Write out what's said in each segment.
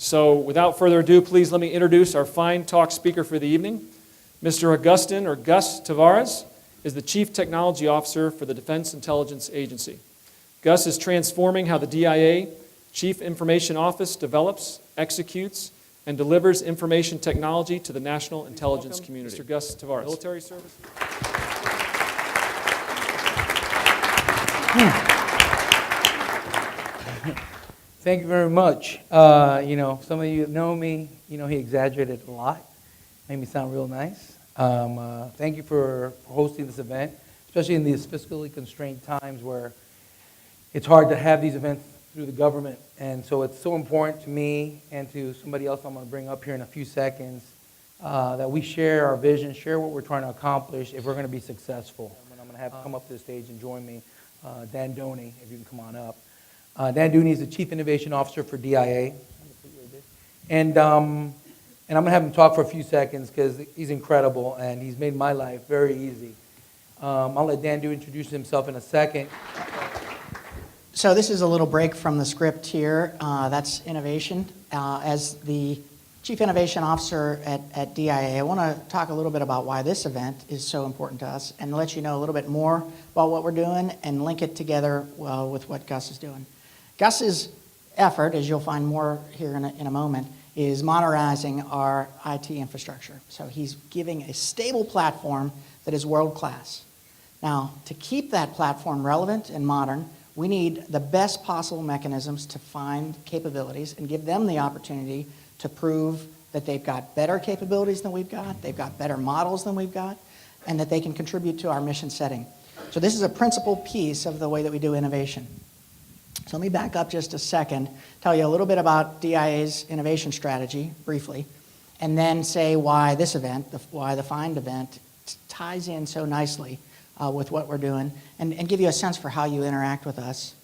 So without further ado, please let me introduce our fine talk speaker for the evening. Mr. Gus Taveras is the Chief Technology Officer for the Defense Intelligence Agency. Gus is transforming how the DIA Chief Information Office develops, executes, and delivers information technology to the national intelligence community. Mr. Gus Taveras. Military service. Thank you very much. Some of you know me, he exaggerated a lot, made me sound real nice. Thank you for hosting this event, especially in these fiscally constrained times where it's hard to have these events through the government. And so it's so important to me and to somebody else I'm going to bring up here in a few seconds that we share our vision, share what we're trying to accomplish if we're going to be successful. And I'm going to have come up to the stage and join me, Dan Doney, if you can come on up. Dan Doney is the Chief Innovation Officer for DIA. And I'm going to have him talk for a few seconds because he's incredible and he's made my life very easy. I'll let Dan Doney introduce himself in a second. So this is a little break from the script here. That's innovation. As the Chief Innovation Officer at DIA, I want to talk a little bit about why this event is so important to us and let you know a little bit more about what we're doing and link it together with what Gus is doing. Gus's effort, as you'll find more here in a moment, is modernizing our IT infrastructure. So he's giving a stable platform that is world-class. Now, to keep that platform relevant and modern, we need the best possible mechanisms to find capabilities and give them the opportunity to prove that they've got better capabilities than we've got, they've got better models than we've got, and that they can contribute to our mission setting. So this is a principal piece of the way that we do innovation. So let me back up just a second, tell you a little bit about DIA's innovation strategy, briefly, and then say why this event, why the FIND event, ties in so nicely with what we're doing, and give you a sense for how you interact with us,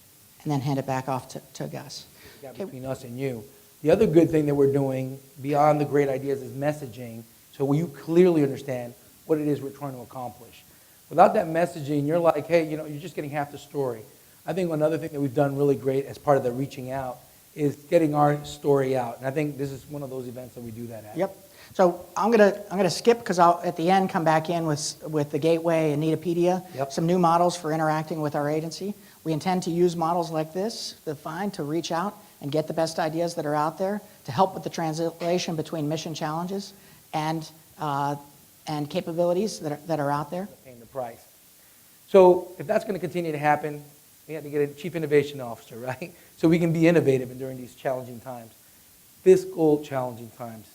and then hand it back off to Gus. Yeah, between us and you. The other good thing that we're doing, beyond the great ideas, is messaging, so you clearly understand what it is we're trying to accomplish. Without that messaging, you're like, hey, you're just getting half the story. I think another thing that we've done really great as part of the reaching out is getting our story out. And I think this is one of those events that we do that at. Yep. So I'm gonna skip because I'll at the end come back in with the Gateway and Neatopedia, yep. Some new models for interacting with our agency. We intend to use models like this, the FIND, to reach out and get the best ideas that are out there to help with the translation between mission challenges and capabilities that are out there. Paying the price. So if that's going to continue to happen, we have to get a Chief Innovation Officer, right? So we can be innovative during these challenging times, fiscal challenging times,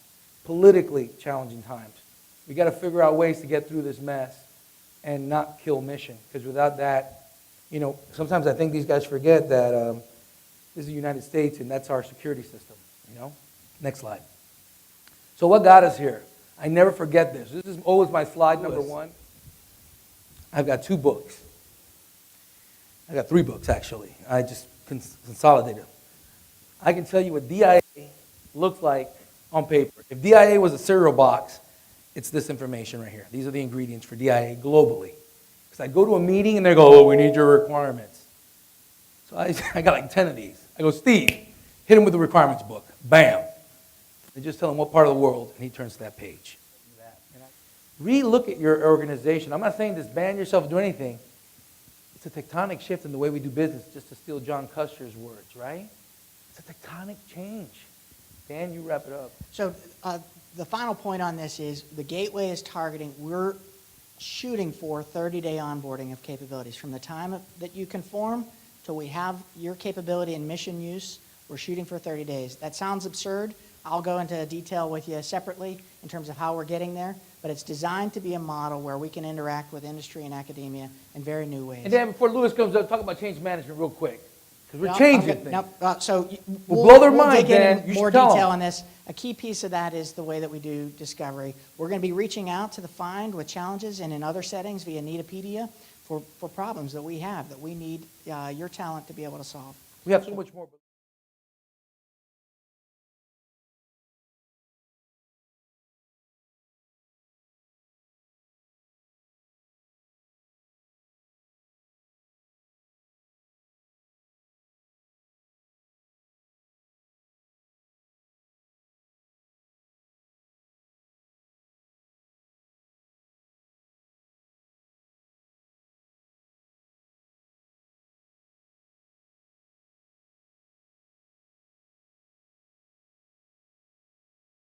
politically challenging times. We got to figure out ways to get through this mess and not kill mission. Because without that, sometimes I think these guys forget that this is the United States and that's our security system. Next slide. So what got us here? I never forget this. This is always my slide number one. I've got 2 books. I got 3 books, actually. I just consolidated them. I can tell you what DIA looks like on paper. If DIA was a cereal box, it's this information right here. These are the ingredients for DIA globally. Because I go to a meeting and they go, oh, we need your requirements. So I got like 10 of these. I go, Steve, hit him with the requirements book. Bam. I just tell him what part of the world, and he turns to that page. Re-look at your organization. I'm not saying disband yourself or do anything. It's a tectonic shift in the way we do business, just to steal John Custer's words, right? It's a tectonic change. Dan, you wrap it up. So the final point on this is the Gateway is targeting, we're shooting for 30-day onboarding of capabilities. From the time that you conform till we have your capability in mission use, we're shooting for 30 days. That sounds absurd. I'll go into detail with you separately in terms of how we're getting there, but it's designed to be a model where we can interact with industry and academia in very new ways. And Dan, before Lewis comes up, talk about change management real quick, because we're changing things. So we'll blow their mind, dig in Dan. You more should tell detail them. on this. A key piece of that is the way that we do discovery. We're going to be reaching out to the FIND with challenges and in other settings via Neatopedia for problems that we have that we need your talent to be able to solve. We have so much more.